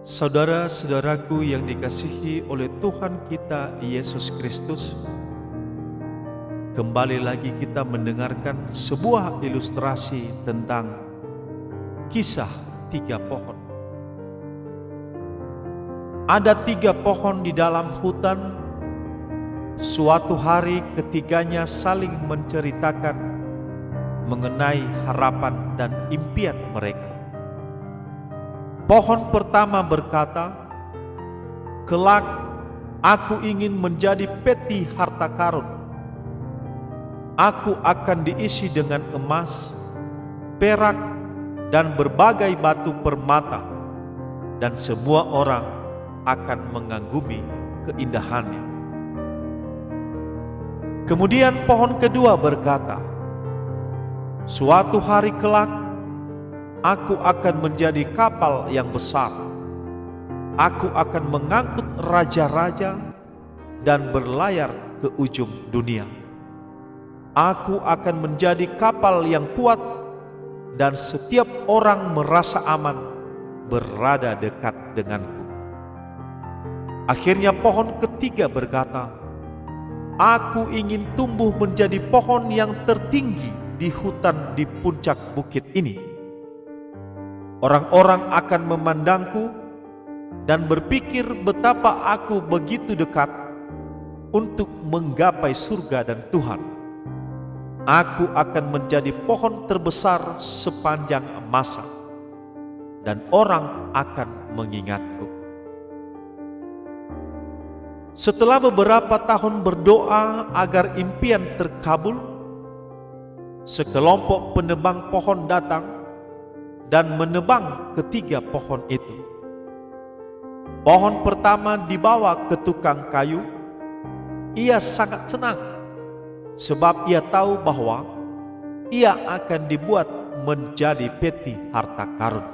Saudara-saudaraku yang dikasihi oleh Tuhan kita Yesus Kristus, kembali lagi kita mendengarkan sebuah ilustrasi tentang kisah tiga pohon. Ada tiga pohon di dalam hutan. Suatu hari ketiganya saling menceritakan mengenai harapan dan impian mereka. Pohon pertama berkata, "Kelak aku ingin menjadi peti harta karun. Aku akan diisi dengan emas, perak, dan berbagai batu permata, dan semua orang akan mengagumi keindahannya." Kemudian pohon kedua berkata, "Suatu hari kelak aku akan menjadi kapal yang besar. Aku akan mengangkut raja-raja dan berlayar ke ujung dunia. Aku akan menjadi kapal yang kuat dan setiap orang merasa aman berada dekat denganku." Akhirnya pohon ketiga berkata, "Aku ingin tumbuh menjadi pohon yang tertinggi di hutan di puncak bukit ini. Orang-orang akan memandangku dan berpikir betapa aku begitu dekat untuk menggapai surga dan Tuhan. Aku akan menjadi pohon terbesar sepanjang masa, dan orang akan mengingatku." Setelah beberapa tahun berdoa agar impian terkabul, sekelompok penebang pohon datang dan menebang ketiga pohon itu. Pohon pertama dibawa ke tukang kayu. Ia sangat senang sebab ia tahu bahwa ia akan dibuat menjadi peti harta karun.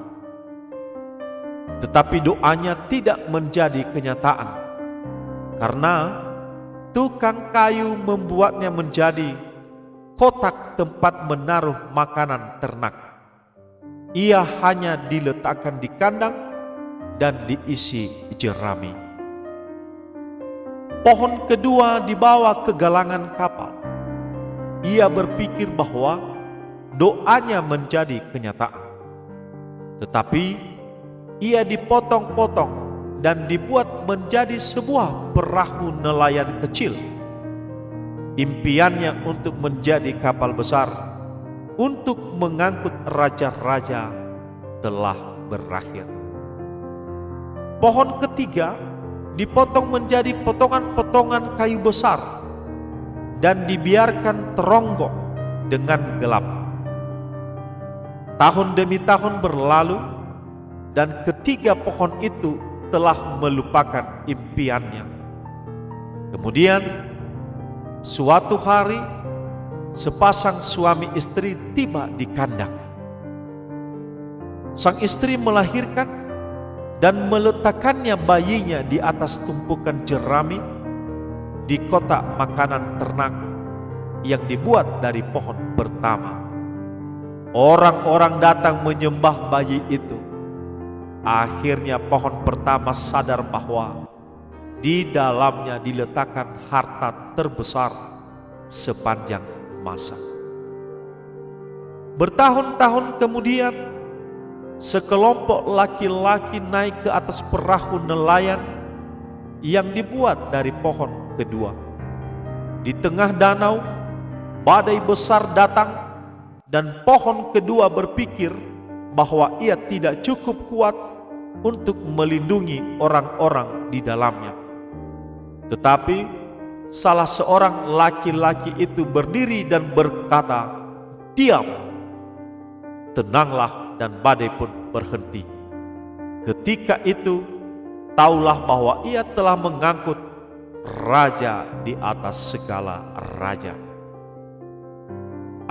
Tetapi doanya tidak menjadi kenyataan karena tukang kayu membuatnya menjadi kotak tempat menaruh makanan ternak. Ia hanya diletakkan di kandang dan diisi jerami. Pohon kedua dibawa ke galangan kapal. Ia berpikir bahwa doanya menjadi kenyataan. Tetapi ia dipotong-potong dan dibuat menjadi sebuah perahu nelayan kecil. Impiannya untuk menjadi kapal besar untuk mengangkut raja-raja telah berakhir. Pohon ketiga dipotong menjadi potongan-potongan kayu besar dan dibiarkan teronggok dengan gelap. Tahun demi tahun berlalu dan ketiga pohon itu telah melupakan impiannya. Kemudian suatu hari sepasang suami istri tiba di kandang. Sang istri melahirkan dan meletakkannya bayinya di atas tumpukan jerami di kotak makanan ternak yang dibuat dari pohon pertama. Orang-orang datang menyembah bayi itu. Akhirnya pohon pertama sadar bahwa di dalamnya diletakkan harta terbesar sepanjang masa. Bertahun-tahun kemudian, sekelompok laki-laki naik ke atas perahu nelayan yang dibuat dari pohon kedua. Di tengah danau, badai besar datang dan pohon kedua berpikir bahwa ia tidak cukup kuat untuk melindungi orang-orang di dalamnya. Tetapi salah seorang laki-laki itu berdiri dan berkata, "Diam!" Tenanglah dan badai pun berhenti. Ketika itu, taulah bahwa ia telah mengangkut raja di atas segala raja.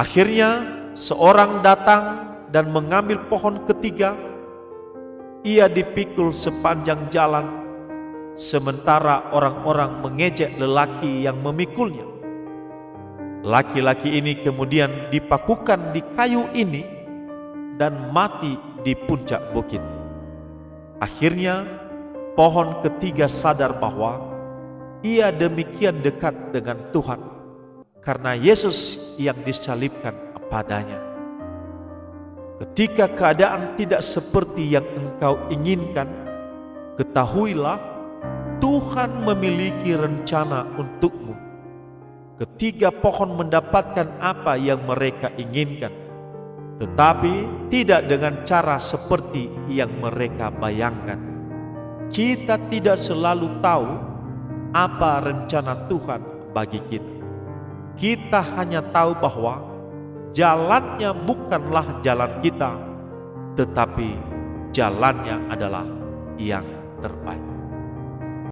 Akhirnya seorang datang dan mengambil pohon ketiga. Ia dipikul sepanjang jalan, sementara orang-orang mengejek lelaki yang memikulnya. Laki-laki ini kemudian dipakukan di kayu ini dan mati di puncak bukit. Akhirnya, pohon ketiga sadar bahwa ia demikian dekat dengan Tuhan karena Yesus yang disalibkan padanya. Ketika keadaan tidak seperti yang engkau inginkan, ketahuilah Tuhan memiliki rencana untukmu. Ketiga pohon mendapatkan apa yang mereka inginkan, tetapi tidak dengan cara seperti yang mereka bayangkan. Kita tidak selalu tahu apa rencana Tuhan bagi kita. Kita hanya tahu bahwa jalannya bukanlah jalan kita, tetapi jalannya adalah yang terbaik.